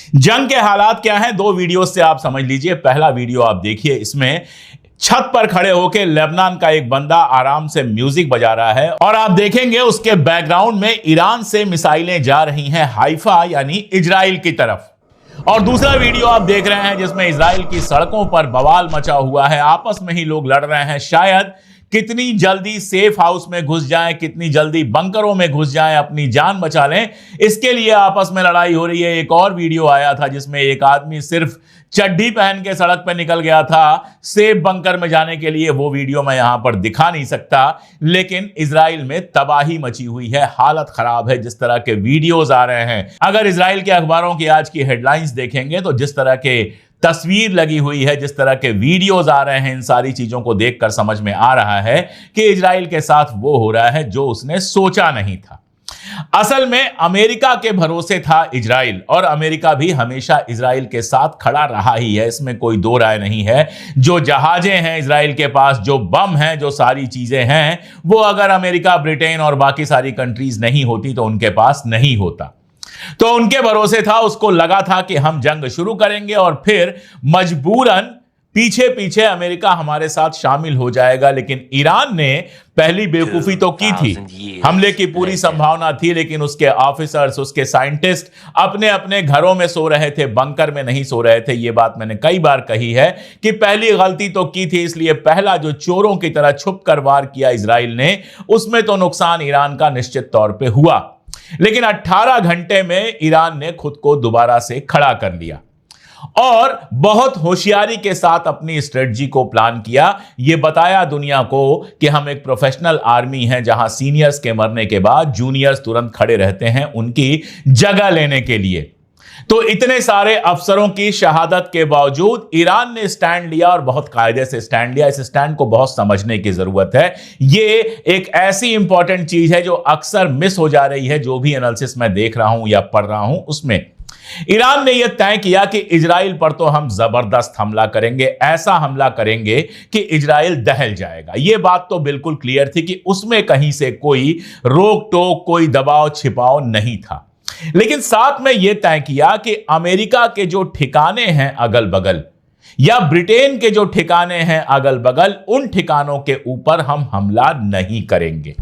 जंग के हालात क्या हैं, दो वीडियो से आप समझ लीजिए। पहला वीडियो आप देखिए, इसमें छत पर खड़े होकर लेबनान का एक बंदा आराम से म्यूजिक बजा रहा है और आप देखेंगे उसके बैकग्राउंड में ईरान से मिसाइलें जा रही हैं हाइफा यानी इजराइल की तरफ। और दूसरा वीडियो आप देख रहे हैं जिसमें इजराइल की सड़कों पर बवाल मचा हुआ है, आपस में ही लोग लड़ रहे हैं। शायद कितनी जल्दी सेफ हाउस में घुस जाएं, कितनी जल्दी बंकरों में घुस जाएं, अपनी जान बचा लें, इसके लिए आपस में लड़ाई हो रही है। एक और वीडियो आया था जिसमें एक आदमी सिर्फ चड्डी पहन के सड़क पर निकल गया था सेफ बंकर में जाने के लिए। वो वीडियो मैं यहां पर दिखा नहीं सकता, लेकिन इजराइल में तबाही मची हुई है, हालत खराब है जिस तरह के वीडियोज आ रहे हैं। अगर इजराइल के अखबारों की आज की हेडलाइंस देखेंगे तो जिस तरह के तस्वीर लगी हुई है, जिस तरह के वीडियोज आ रहे हैं, इन सारी चीजों को देखकर समझ में आ रहा है कि इजराइल के साथ वो हो रहा है जो उसने सोचा नहीं था। असल में अमेरिका के भरोसे था इजराइल, और अमेरिका भी हमेशा इजराइल के साथ खड़ा रहा ही है, इसमें कोई दो राय नहीं है। जो जहाजें हैं इजराइल के पास, जो बम हैं, जो सारी चीजें हैं, वो अगर अमेरिका, ब्रिटेन और बाकी सारी कंट्रीज नहीं होती तो उनके पास नहीं होता। तो उनके भरोसे था, उसको लगा था कि हम जंग शुरू करेंगे और फिर मजबूरन पीछे पीछे अमेरिका हमारे साथ शामिल हो जाएगा। लेकिन ईरान ने पहली बेवकूफी तो की थी, हमले की पूरी संभावना थी, लेकिन उसके ऑफिसर्स, उसके साइंटिस्ट अपने अपने घरों में सो रहे थे, बंकर में नहीं सो रहे थे। यह बात मैंने कई बार कही है कि पहली गलती तो की थी, इसलिए पहला जो चोरों की तरह छुप कर वार किया इजराइल ने, उसमें तो नुकसान ईरान का निश्चित तौर पर हुआ। लेकिन 18 घंटे में ईरान ने खुद को दोबारा से खड़ा कर लिया और बहुत होशियारी के साथ अपनी स्ट्रेटजी को प्लान किया। यह बताया दुनिया को कि हम एक प्रोफेशनल आर्मी हैं, जहां सीनियर्स के मरने के बाद जूनियर्स तुरंत खड़े रहते हैं उनकी जगह लेने के लिए। तो इतने सारे अफसरों की शहादत के बावजूद ईरान ने स्टैंड लिया और बहुत कायदे से स्टैंड लिया। इस स्टैंड को बहुत समझने की जरूरत है। ये एक ऐसी इंपॉर्टेंट चीज है जो अक्सर मिस हो जा रही है, जो भी एनालिसिस मैं देख रहा हूं या पढ़ रहा हूं उसमें। ईरान ने यह तय किया कि इजराइल पर तो हम जबरदस्त हमला करेंगे, ऐसा हमला करेंगे कि इजराइल दहल जाएगा। यह बात तो बिल्कुल क्लियर थी कि उसमें कहीं से कोई रोक टोक, कोई दबाव छिपाव नहीं था। लेकिन साथ में यह तय किया कि अमेरिका के जो ठिकाने हैं अगल बगल, या ब्रिटेन के जो ठिकाने हैं अगल बगल, उन ठिकानों के ऊपर हम हमला नहीं करेंगे।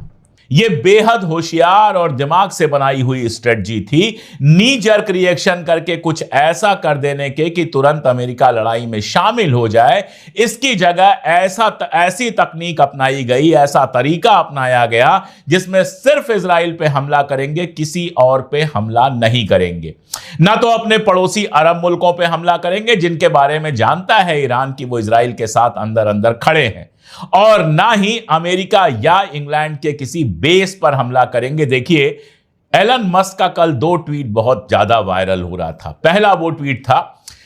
यह बेहद होशियार और दिमाग से बनाई हुई स्ट्रेटजी थी, नी जर्क रिएक्शन करके कुछ ऐसा कर देने के कि तुरंत अमेरिका लड़ाई में शामिल हो जाए। इसकी जगह ऐसी तकनीक अपनाई गई, ऐसा तरीका अपनाया गया जिसमें सिर्फ इजराइल पे हमला करेंगे, किसी और पे हमला नहीं करेंगे। ना तो अपने पड़ोसी अरब मुल्कों पे हमला करेंगे जिनके बारे में जानता है ईरान की वो इजराइल के साथ अंदर अंदर खड़े हैं, और ना ही अमेरिका या इंग्लैंड के किसी बेस पर हमला करेंगे। देखिए, एलन मस्क का कल 2 ट्वीट बहुत ज्यादा वायरल हो रहा था। पहला वो ट्वीट था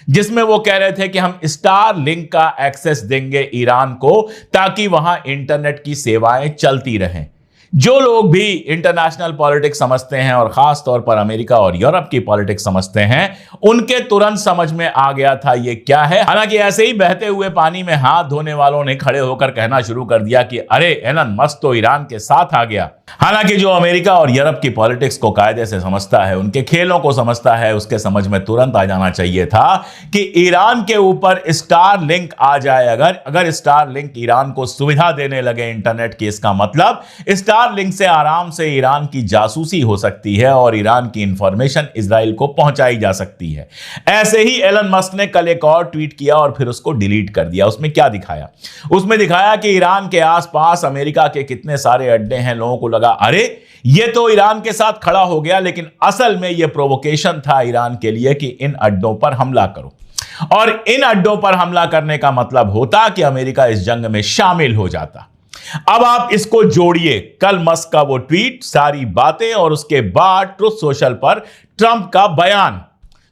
जिसमें वो कह रहे थे कि हम स्टार लिंक का एक्सेस देंगे ईरान को ताकि वहां इंटरनेट की सेवाएं चलती रहें। जो लोग भी इंटरनेशनल पॉलिटिक्स समझते हैं और खास तौर पर अमेरिका और यूरोप की पॉलिटिक्स समझते हैं, उनके तुरंत समझ में आ गया था ये क्या है। हालांकि ऐसे ही बहते हुए पानी में हाथ धोने वालों ने खड़े होकर कहना शुरू कर दिया कि अरे एलन मस्क तो ईरान के साथ आ गया। हालांकि जो अमेरिका और यूरोप की पॉलिटिक्स को कायदे से समझता है, उनके खेलों को समझता है, उसके समझ में तुरंत आ जाना चाहिए था कि ईरान के ऊपर स्टार लिंक आ जाए। अगर स्टार लिंक ईरान को सुविधा देने लगे इंटरनेट की, इसका मतलब स्टार लिंक से आराम से ईरान की जासूसी हो सकती है और ईरान की इंफॉर्मेशन इजराइल को पहुंचाई जा सकती है। ऐसे ही एलन मस्क ने कल एक और ट्वीट किया और फिर उसको डिलीट कर दिया। उसमें क्या दिखाया? उसमें दिखाया कि ईरान के आसपास अमेरिका के कितने सारे अड्डे हैं। लोगों को लगा अरे ये तो ईरान के साथ खड़ा हो गया, लेकिन असल में यह प्रोवोकेशन था ईरान के लिए कि इन अड्डों पर हमला करो, और इन अड्डों पर हमला करने का मतलब होता कि अमेरिका इस जंग में शामिल हो जाता। अब आप इसको जोड़िए, कल मस्क का वो ट्वीट, सारी बातें, और उसके बाद ट्रुथ सोशल पर ट्रंप का बयान,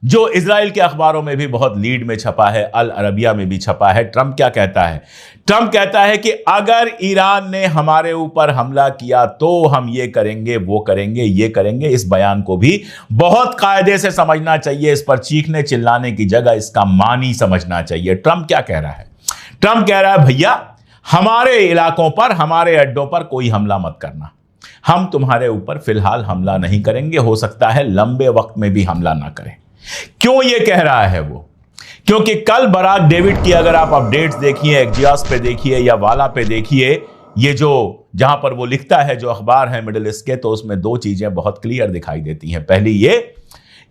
जो इजराइल के अखबारों में भी बहुत लीड में छपा है, अल अरबिया में भी छपा है। ट्रंप क्या कहता है? ट्रंप कहता है कि अगर ईरान ने हमारे ऊपर हमला किया तो हम ये करेंगे, वो करेंगे, ये करेंगे। इस बयान को भी बहुत कायदे से समझना चाहिए, इस पर चीखने चिल्लाने की जगह इसका मानी समझना चाहिए। ट्रंप क्या कह रहा है? ट्रंप कह रहा है भैया हमारे इलाकों पर, हमारे अड्डों पर कोई हमला मत करना, हम तुम्हारे ऊपर फिलहाल हमला नहीं करेंगे, हो सकता है लंबे वक्त में भी हमला ना करें। क्यों ये कह रहा है वो? क्योंकि कल बराक डेविड की अगर आप अपडेट्स देखिए, एक्जियोस पे देखिए या वाला पे देखिए, ये जो जहां पर वो लिखता है जो अखबार है मिडिल ईस्ट के, तो उसमें दो चीजें बहुत क्लियर दिखाई देती हैं। पहली ये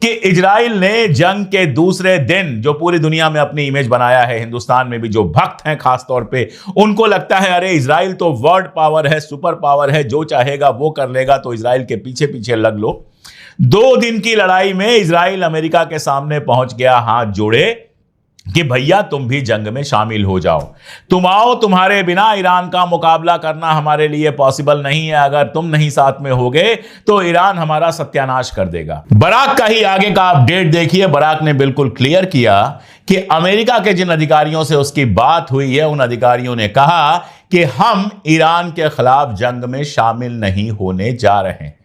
कि इजराइल ने जंग के दूसरे दिन जो पूरी दुनिया में अपनी इमेज बनाया है, हिंदुस्तान में भी जो भक्त हैं खास तौर पे, उनको लगता है अरे इजराइल तो वर्ल्ड पावर है, सुपर पावर है, जो चाहेगा वो कर लेगा, तो इजराइल के पीछे पीछे लग लो। 2 दिन की लड़ाई में इजराइल अमेरिका के सामने पहुंच गया हाथ जोड़े कि भैया तुम भी जंग में शामिल हो जाओ, तुम आओ, तुम्हारे बिना ईरान का मुकाबला करना हमारे लिए पॉसिबल नहीं है, अगर तुम नहीं साथ में होगे तो ईरान हमारा सत्यानाश कर देगा। बराक का ही आगे का अपडेट देखिए, बराक ने बिल्कुल क्लियर किया कि अमेरिका के जिन अधिकारियों से उसकी बात हुई है, उन अधिकारियों ने कहा कि हम ईरान के खिलाफ जंग में शामिल नहीं होने जा रहे हैं।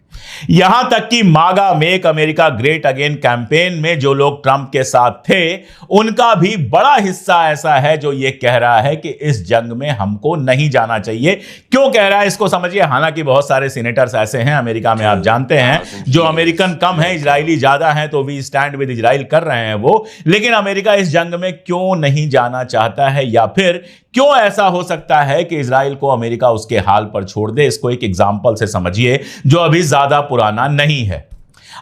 यहां तक कि मागा make America great again campaign में जो लोग ट्रंप के साथ थे, उनका भी बड़ा हिस्सा ऐसा है जो ये कह रहा है कि इस जंग में हमको नहीं जाना चाहिए। क्यों कह रहा है इसको समझिए। हालांकि बहुत सारे सीनेटर्स ऐसे हैं अमेरिका में, आप जानते हैं, जो अमेरिकन कम है, इजरायली ज्यादा है, तो वी स्टैंड विद इजराइल कर रहे हैं वो। लेकिन अमेरिका इस जंग में क्यों नहीं जाना चाहता है, या फिर क्यों ऐसा हो सकता है कि इजराइल को अमेरिका उसके हाल पर छोड़ दे? इसको एक एग्जांपल से समझिए जो अभी ज्यादा पुराना नहीं है।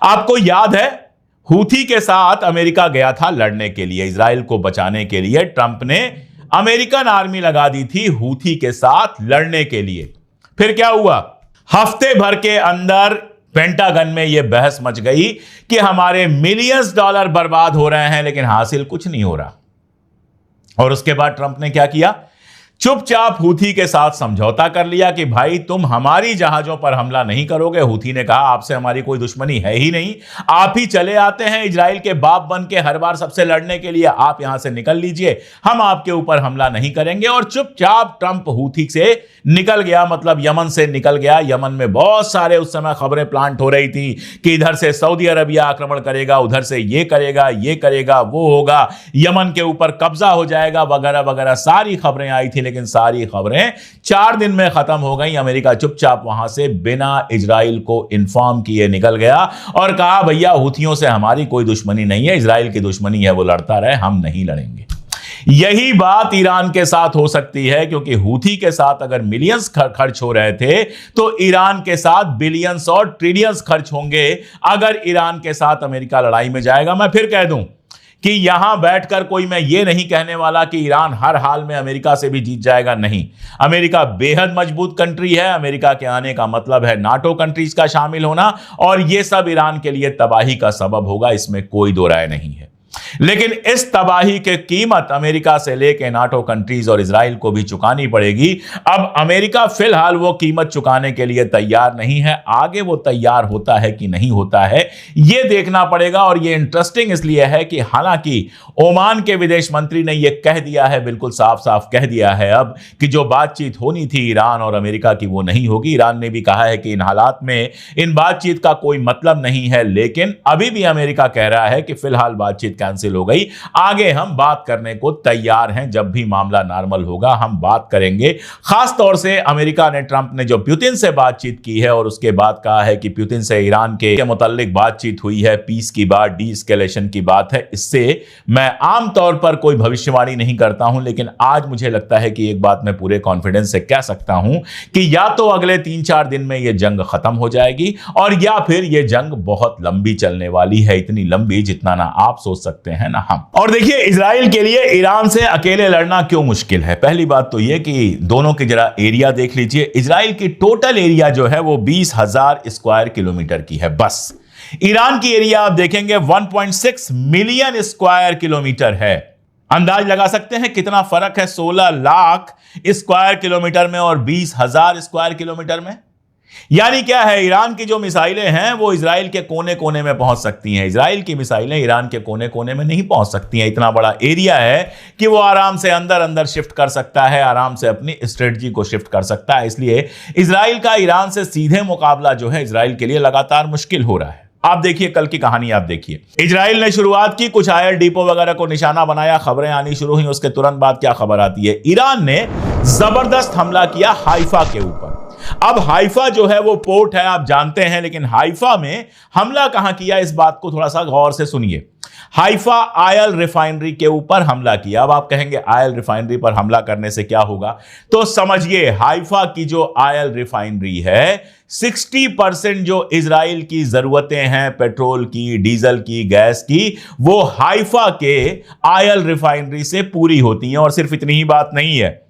आपको याद है हूथी के साथ अमेरिका गया था लड़ने के लिए, इजराइल को बचाने के लिए। ट्रंप ने अमेरिकन आर्मी लगा दी थी हूथी के साथ लड़ने के लिए। फिर क्या हुआ? हफ्ते भर के अंदर पेंटागन में यह बहस मच गई कि हमारे मिलियंस डॉलर बर्बाद हो रहे हैं, लेकिन हासिल कुछ नहीं हो रहा। और उसके बाद ट्रंप ने क्या किया? चुपचाप हूथी के साथ समझौता कर लिया कि भाई तुम हमारी जहाजों पर हमला नहीं करोगे। हूथी ने कहा आपसे हमारी कोई दुश्मनी है ही नहीं, आप ही चले आते हैं इजराइल के बाप बन के हर बार सबसे लड़ने के लिए, आप यहां से निकल लीजिए, हम आपके ऊपर हमला नहीं करेंगे। और चुपचाप ट्रंप हूथी से निकल गया, मतलब यमन से निकल गया। यमन में बहुत सारे उस समय खबरें प्लांट हो रही थी कि इधर से सऊदी अरबिया आक्रमण करेगा, उधर से ये करेगा, वो होगा, यमन के ऊपर कब्जा हो जाएगा, वगैरह वगैरह सारी खबरें आई थी। लेकिन सारी खबरें 4 दिन में खत्म हो गई। अमेरिका चुपचाप वहां से बिना इजराइल को इन्फॉर्म किए निकल गया और कहा भैया हूथियों से हमारी कोई दुश्मनी नहीं है, इजराइल की दुश्मनी है, वो लड़ता रहे, हम नहीं लड़ेंगे। यही बात ईरान के साथ हो सकती है, क्योंकि हूथी के साथ अगर मिलियंस खर्च हो रहे थे, तो ईरान के साथ बिलियंस और ट्रिलियंस खर्च होंगे अगर ईरान के साथ अमेरिका लड़ाई में जाएगा। मैं फिर कह दूं कि यहां बैठकर कोई मैं ये नहीं कहने वाला कि ईरान हर हाल में अमेरिका से भी जीत जाएगा, नहीं। अमेरिका बेहद मजबूत कंट्री है। अमेरिका के आने का मतलब है नाटो कंट्रीज का शामिल होना, और यह सब ईरान के लिए तबाही का सबब होगा, इसमें कोई दो राय नहीं है। लेकिन इस तबाही की कीमत अमेरिका से लेकर नाटो कंट्रीज और इजराइल को भी चुकानी पड़ेगी। अब अमेरिका फिलहाल वो कीमत चुकाने के लिए तैयार नहीं है। आगे वो तैयार होता है कि नहीं होता है, ये देखना पड़ेगा। और ये इंटरेस्टिंग इसलिए है कि हालांकि ओमान के विदेश मंत्री ने यह कह दिया है, बिल्कुल साफ साफ कह दिया है अब, कि जो बातचीत होनी थी ईरान और अमेरिका की वो नहीं होगी। ईरान ने भी कहा है कि इन हालात में इन बातचीत का कोई मतलब नहीं है। लेकिन अभी भी अमेरिका कह रहा है कि फिलहाल बातचीत कैंसिल हो गई, आगे हम बात करने को तैयार हैं। जब भी मामला नॉर्मल होगा हम बात करेंगे। खास तौर से अमेरिका ने, ट्रंप ने जो पुतिन से बातचीत की है और उसके बाद कहा है कि पुतिन से ईरान के मुताल्लिक बातचीत हुई है, पीस की बात, डी एस्केलेशन की बात है। इससे मैं आमतौर पर कोई भविष्यवाणी नहीं करता हूं, लेकिन आज मुझे लगता है कि एक बात मैं पूरे कॉन्फिडेंस से कह सकता हूं कि या तो अगले 3-4 दिन में यह जंग खत्म हो जाएगी, और या फिर यह जंग बहुत लंबी चलने वाली है, इतनी लंबी जितना ना आप सोच सकते हैं ना हम। और देखिए इजराइल के लिए ईरान से अकेले लड़ना क्यों मुश्किल है? पहली बात तो यह कि दोनों की जरा एरिया देख लीजिए। इजराइल की टोटल एरिया जो है वो 20,000 स्क्वायर किलोमीटर की है बस। ईरान की एरिया आप देखेंगे 1.6 मिलियन स्क्वायर किलोमीटर है। अंदाज लगा सकते हैं कितना फर्क है 16 लाख स्क्वायर किलोमीटर में और 20,000 स्क्वायर किलोमीटर में। यानी क्या है, ईरान की जो मिसाइलें हैं वो इजराइल के कोने कोने में पहुंच सकती हैं, इजराइल की मिसाइलें ईरान के कोने कोने में नहीं पहुंच सकती हैं। इतना बड़ा एरिया है कि वो आराम से अंदर अंदर शिफ्ट कर सकता है, आराम से अपनी स्ट्रेटजी को शिफ्ट कर सकता है। इसलिए इजराइल का ईरान से सीधे मुकाबला जो है इजराइल के लिए लगातार मुश्किल हो रहा है। आप देखिए कल की कहानी, आप देखिए इजराइल ने शुरुआत की, कुछ आयल डिपो वगैरह को निशाना बनाया, खबरें आनी शुरू हुई। उसके तुरंत बाद क्या खबर आती है, ईरान ने जबरदस्त हमला किया हाइफा के ऊपर। अब हाइफा जो है वो पोर्ट है, आप जानते हैं, लेकिन हाइफा में हमला कहां किया, इस बात को थोड़ा सा गौर से सुनिए। हाइफा ऑयल रिफाइनरी के ऊपर हमला किया। अब आप कहेंगे ऑयल रिफाइनरी पर हमला करने से क्या होगा, तो समझिए हाइफा की जो ऑयल रिफाइनरी है 60% जो इजराइल की जरूरतें हैं पेट्रोल की, डीजल की, गैस की, वो हाइफा के ऑयल रिफाइनरी से पूरी होती हैं। और सिर्फ इतनी ही बात नहीं है,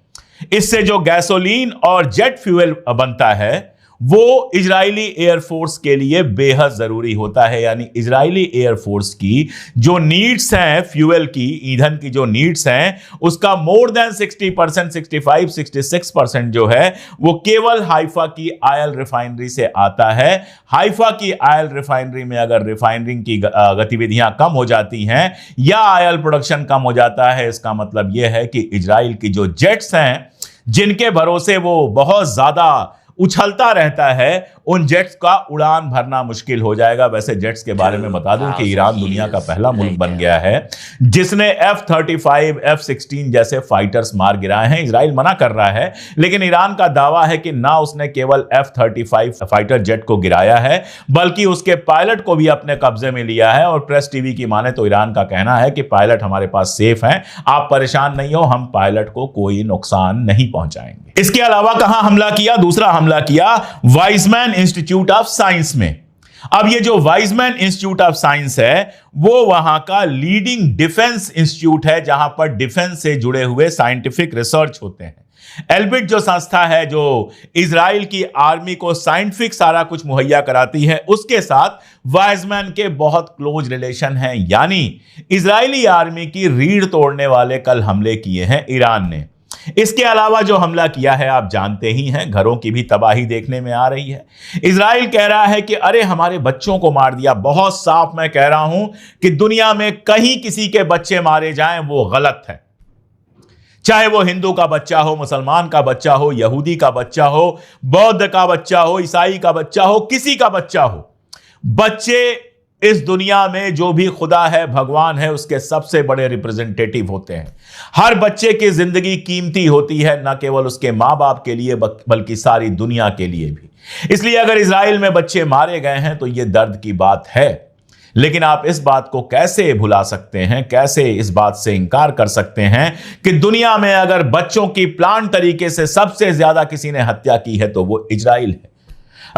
इससे जो गैसोलीन और जेट फ्यूल बनता है वो इजरायली एयरफोर्स के लिए बेहद जरूरी होता है। यानी इजरायली एयरफोर्स की जो नीड्स हैं, फ्यूल की, ईंधन की जो नीड्स हैं, उसका मोर देन 60%, 65-66% जो है वो केवल हाइफा की ऑयल रिफाइनरी से आता है। हाइफा की ऑयल रिफाइनरी में अगर रिफाइनरिंग की गतिविधियां कम हो जाती हैं या ऑयल प्रोडक्शन कम हो जाता है, इसका मतलब यह है कि इजराइल की जो जेट्स हैं जिनके भरोसे वो बहुत ज्यादा उछलता रहता है, उन जेट्स का उड़ान भरना मुश्किल हो जाएगा। वैसे जेट्स के बारे में बता दूं कि ईरान दुनिया का पहला मुल्क बन गया है जिसने F-35, F-16 जैसे फाइटर्स मार गिराए हैं। इजराइल मना कर रहा है, लेकिन ईरान का दावा है कि ना उसने केवल F-35 फाइटर जेट को गिराया है बल्कि उसके पायलट को भी अपने कब्जे में लिया है। और प्रेस टीवी की माने तो ईरान का कहना है कि पायलट हमारे पास सेफ हैं, आप परेशान नहीं हो, हम पायलट को कोई नुकसान नहीं पहुंचाएंगे। इसके अलावा कहां हमला किया? दूसरा हमला किया वाइजमैन इंस्टीट्यूट ऑफ साइंस में। अब ये जो वाइजमैन इंस्टीट्यूट ऑफ साइंस है वो वहां का लीडिंग डिफेंस इंस्टीट्यूट है जहां पर डिफेंस से जुड़े हुए साइंटिफिक रिसर्च होते हैं। एल्बिट जो संस्था है जो इजराइल की आर्मी को साइंटिफिक सारा कुछ मुहैया कराती है, उसके साथ वाइजमैन के बहुत क्लोज रिलेशन है। यानी इजरायली आर्मी की रीढ़ तोड़ने वाले कल हमले किए हैं ईरान ने। इसके अलावा जो हमला किया है आप जानते ही हैं, घरों की भी तबाही देखने में आ रही है। इजराइल कह रहा है कि अरे हमारे बच्चों को मार दिया। बहुत साफ मैं कह रहा हूं कि दुनिया में कहीं किसी के बच्चे मारे जाएं वो गलत है, चाहे वो हिंदू का बच्चा हो, मुसलमान का बच्चा हो, यहूदी का बच्चा हो, बौद्ध का बच्चा हो, ईसाई का बच्चा हो, किसी का बच्चा हो। बच्चे इस दुनिया में जो भी खुदा है, भगवान है, उसके सबसे बड़े रिप्रेजेंटेटिव होते हैं। हर बच्चे की जिंदगी कीमती होती है, न केवल उसके मां बाप के लिए बल्कि सारी दुनिया के लिए भी। इसलिए अगर इजराइल में बच्चे मारे गए हैं तो यह दर्द की बात है। लेकिन आप इस बात को कैसे भुला सकते हैं, कैसे इस बात से इंकार कर सकते हैं कि दुनिया में अगर बच्चों की प्लान तरीके से सबसे ज्यादा किसी ने हत्या की है तो वो इजराइल है।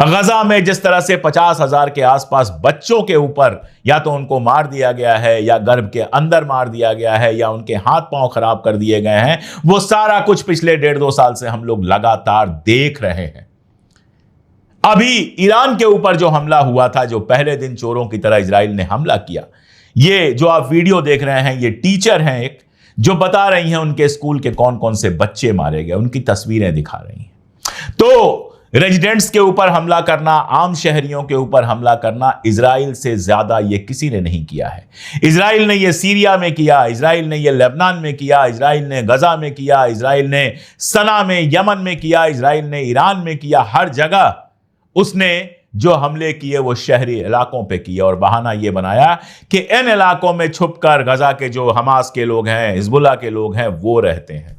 गजा में जिस तरह से 50,000 के आसपास बच्चों के ऊपर या तो उनको मार दिया गया है या गर्भ के अंदर मार दिया गया है या उनके हाथ पांव खराब कर दिए गए हैं, वो सारा कुछ पिछले 1.5-2 साल से हम लोग लगातार देख रहे हैं। अभी ईरान के ऊपर जो हमला हुआ था, जो पहले दिन चोरों की तरह इजराइल ने हमला किया, ये जो आप वीडियो देख रहे हैं ये टीचर हैं एक जो बता रही हैं उनके स्कूल के कौन कौन से बच्चे मारे गए, उनकी तस्वीरें दिखा रही हैं। तो रेजिडेंट्स के ऊपर हमला करना, आम शहरियों के ऊपर हमला करना इजराइल से ज्यादा ये किसी ने नहीं किया है। इजराइल ने ये सीरिया में किया, इजराइल ने ये लेबनान में किया, इजराइल ने गजा में किया, इजराइल ने सना में, यमन में किया, इजराइल ने ईरान में किया। हर जगह उसने जो हमले किए वो शहरी इलाकों पे किए और बहाना ये बनाया कि इन इलाकों में छुपकर गजा के जो हमास के लोग हैं, हिजबुल्लाह के लोग हैं, वो रहते हैं।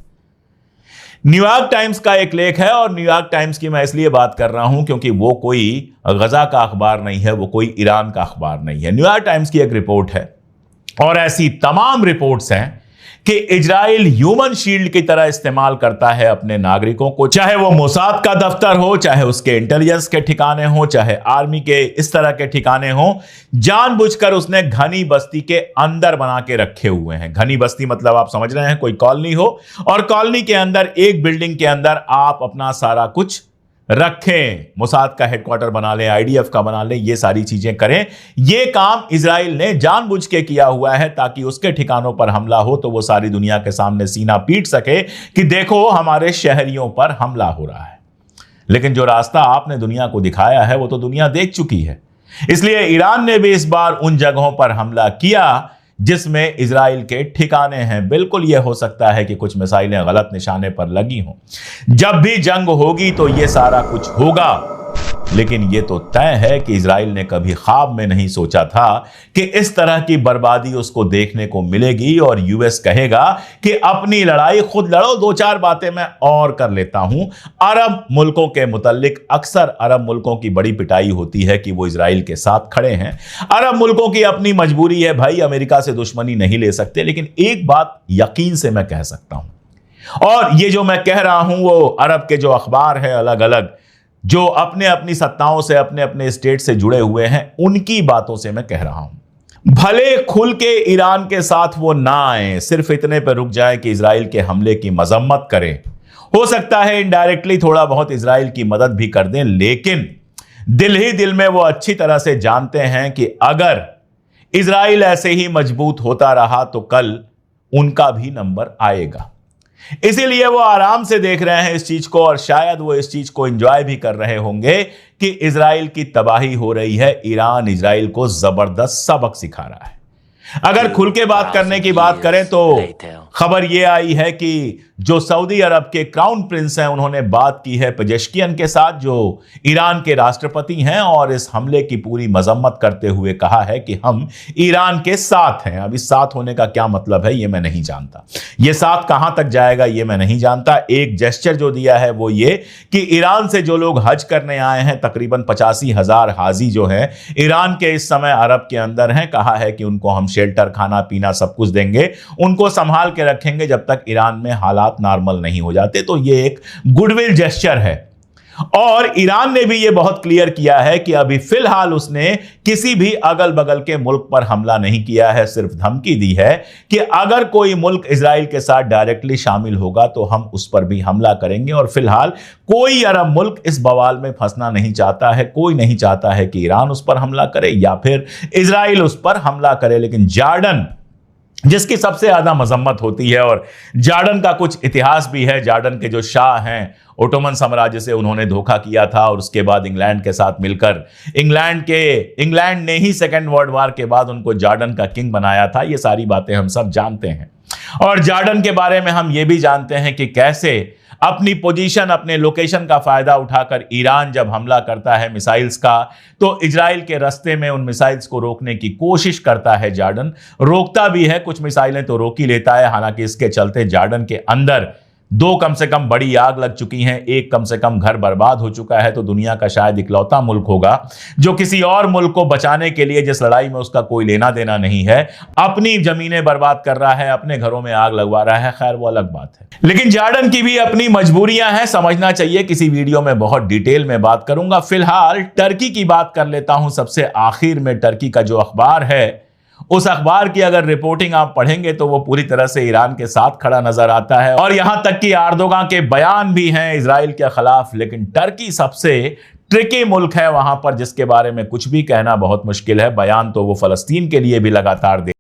न्यूयॉर्क टाइम्स का एक लेख है और न्यूयॉर्क टाइम्स की मैं इसलिए बात कर रहा हूं क्योंकि वो कोई गजा का अखबार नहीं है, वो कोई ईरान का अखबार नहीं है। न्यूयॉर्क टाइम्स की एक रिपोर्ट है और ऐसी तमाम रिपोर्ट्स हैं कि इजराइल ह्यूमन शील्ड की तरह इस्तेमाल करता है अपने नागरिकों को, चाहे वो मोसाद का दफ्तर हो, चाहे उसके इंटेलिजेंस के ठिकाने हो, चाहे आर्मी के इस तरह के ठिकाने हो। जानबूझकर उसने घनी बस्ती के अंदर बना के रखे हुए हैं। घनी बस्ती मतलब आप समझ रहे हैं, कोई कॉलोनी हो और कॉलोनी के अंदर एक बिल्डिंग के अंदर आप अपना सारा कुछ रखें, मोसाद का हेडक्वार्टर बना लें, आईडीएफ का बना लें, ये सारी चीजें करें। ये काम इजराइल ने जानबूझ के किया हुआ है ताकि उसके ठिकानों पर हमला हो तो वो सारी दुनिया के सामने सीना पीट सके कि देखो हमारे शहरियों पर हमला हो रहा है। लेकिन जो रास्ता आपने दुनिया को दिखाया है वो तो दुनिया देख चुकी है। इसलिए ईरान ने भी इस बार उन जगहों पर हमला किया जिसमें इजराइल के ठिकाने हैं। बिल्कुल यह हो सकता है कि कुछ मिसाइलें गलत निशाने पर लगी हों। जब भी जंग होगी तो यह सारा कुछ होगा। लेकिन ये तो तय है कि इजराइल ने कभी ख्वाब में नहीं सोचा था कि इस तरह की बर्बादी उसको देखने को मिलेगी और यूएस कहेगा कि अपनी लड़ाई खुद लड़ो, दो चार बातें मैं और कर लेता हूं। अरब मुल्कों के मुतल्लिक अक्सर अरब मुल्कों की बड़ी पिटाई होती है कि वो इजराइल के साथ खड़े हैं। अरब मुल्कों की अपनी मजबूरी है भाई, अमेरिका से दुश्मनी नहीं ले सकते। लेकिन एक बात यकीन से मैं कह सकता हूं, और ये जो मैं कह रहा हूं वो अरब के जो अखबार है अलग अलग, जो अपने अपनी सत्ताओं से अपने अपने स्टेट से जुड़े हुए हैं, उनकी बातों से मैं कह रहा हूं। भले खुल के ईरान के साथ वो ना आए, सिर्फ इतने पर रुक जाए कि इजराइल के हमले की मजम्मत करें। हो सकता है इनडायरेक्टली थोड़ा बहुत इजराइल की मदद भी कर दें, लेकिन दिल ही दिल में वो अच्छी तरह से जानते हैं कि अगर इजराइल ऐसे ही मजबूत होता रहा तो कल उनका भी नंबर आएगा। इसीलिए वो आराम से देख रहे हैं इस चीज को, और शायद वो इस चीज को एंजॉय भी कर रहे होंगे कि इजराइल की तबाही हो रही है। ईरान इजराइल को जबरदस्त सबक सिखा रहा है। अगर खुल के बात करने की बात करें तो खबर यह आई है कि जो सऊदी अरब के क्राउन प्रिंस हैं उन्होंने बात की है पेजेश्कियन के साथ, जो ईरान के राष्ट्रपति हैं, और इस हमले की पूरी मजम्मत करते हुए कहा है कि हम ईरान के साथ हैं। अब इस साथ होने का क्या मतलब है ये मैं नहीं जानता, ये साथ कहां तक जाएगा ये मैं नहीं जानता। एक जेस्चर जो दिया है वो ये कि ईरान से जो लोग हज करने आए हैं, तकरीबन 85,000 हाजी जो हैं ईरान के इस समय अरब के अंदर हैं, कहा है कि उनको हम शेल्टर, खाना पीना सब कुछ देंगे, उनको संभाल के रखेंगे जब तक ईरान में हालात नॉर्मल नहीं हो जाते। तो ये एक गुडविल जेस्चर है। और ईरान ने भी ये बहुत क्लियर किया है कि अभी फिलहाल उसने किसी भी अगल बगल के मुल्क पर हमला नहीं किया है, सिर्फ धमकी दी है कि अगर कोई मुल्क इजराइल के साथ डायरेक्टली शामिल होगा तो हम उस पर भी हमला करेंगे। और फिलहाल कोई अरब मुल्क इस बवाल में फंसना नहीं चाहता है, कोई नहीं चाहता है कि ईरान उस पर हमला करे या फिर इजराइल उस पर हमला करे। लेकिन जॉर्डन, जिसकी सबसे ज्यादा मजम्मत होती है, और जॉर्डन का कुछ इतिहास भी है। जॉर्डन के जो शाह हैं, ओटोमन साम्राज्य से उन्होंने धोखा किया था और उसके बाद इंग्लैंड के साथ मिलकर इंग्लैंड ने ही सेकेंड वर्ल्ड वॉर के बाद उनको जॉर्डन का किंग बनाया था। ये सारी बातें हम सब जानते हैं। और जॉर्डन के बारे में हम ये भी जानते हैं कि कैसे अपनी पोजीशन, अपने लोकेशन का फायदा उठाकर ईरान जब हमला करता है मिसाइल्स का, तो इजराइल के रास्ते में उन मिसाइल्स को रोकने की कोशिश करता है जॉर्डन। रोकता भी है, कुछ मिसाइलें तो रोक ही लेता है। हालांकि इसके चलते जॉर्डन के अंदर 2 कम से कम बड़ी आग लग चुकी हैं, 1 कम से कम घर बर्बाद हो चुका है। तो दुनिया का शायद इकलौता मुल्क होगा जो किसी और मुल्क को बचाने के लिए, जिस लड़ाई में उसका कोई लेना देना नहीं है, अपनी जमीनें बर्बाद कर रहा है, अपने घरों में आग लगवा रहा है। खैर वो अलग बात है। लेकिन जॉर्डन की भी अपनी मजबूरियां हैं, समझना चाहिए। किसी वीडियो में बहुत डिटेल में बात करूंगा। फिलहाल टर्की की बात कर लेता हूं सबसे आखिर में। टर्की का जो अखबार है, उस अखबार की अगर रिपोर्टिंग आप पढ़ेंगे तो वो पूरी तरह से ईरान के साथ खड़ा नजर आता है, और यहां तक कि एर्दोगान के बयान भी हैं इजराइल के खिलाफ। लेकिन टर्की सबसे ट्रिकी मुल्क है वहां पर, जिसके बारे में कुछ भी कहना बहुत मुश्किल है। बयान तो वो फलस्तीन के लिए भी लगातार दे